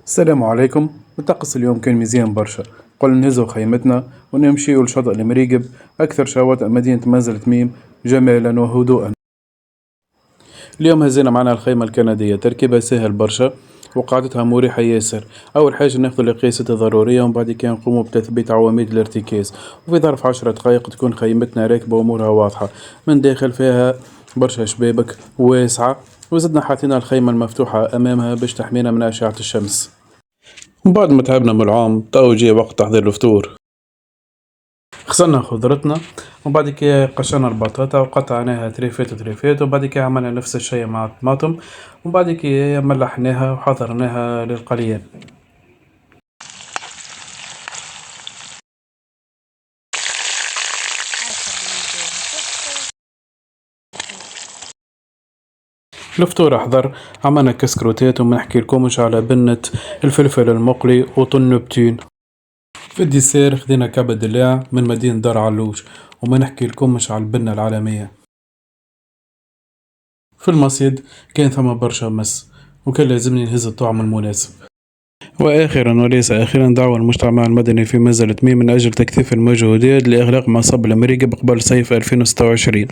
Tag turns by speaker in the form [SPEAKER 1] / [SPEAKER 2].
[SPEAKER 1] السلام عليكم. الطقس اليوم كان مزيان برشا. قلنا نهزو خيمتنا ونمشيو لشاطئ المريقب، أكثر شواطئ مدينة مازل تميم جمالا وهدوءا. اليوم هزينا معنا الخيمة الكندية، تركيبها سهل برشا وقعدتها مريحة ياسر. أول حاجة ناخذ الأقيسة الضرورية ومن بعد كي نقوموا بتثبيت عواميد الارتكاز، وفي ظرف 10 دقائق تكون خيمتنا راكبة وأمورها واضحة. من داخل فيها برشا شبابك واسعة، وزدنا حاطين الخيمة المفتوحة أمامها باش تحمينا من أشعة الشمس. وبعد ما تعبنا من العام تو جي وقت تحضير الفطور. غسلنا خضرتنا وبعد كي قشرنا البطاطا وقطعناها تريفات، وبعد كي عملنا نفس الشيء مع الطماطم، وبعد كي ملحناها وحضرناها للقليان. الفطور أحضر، عملنا كسكروتات وما نحكي لكمش على بنة الفلفل المقلي وطن نبتين. في الديسير خدينا كعبة دلاع من مدينة دار علوش، وما نحكي لكمش على البنة العالمية. في المصيد كان ثم برشا مس، وكان لازمني نهز الطعم المناسب. وآخرا وليس آخرا، دعوة المجتمع المدني في مازل تميم من أجل تكثيف المجهودات لإغلاق مصب المريقب قبل صيف 2026.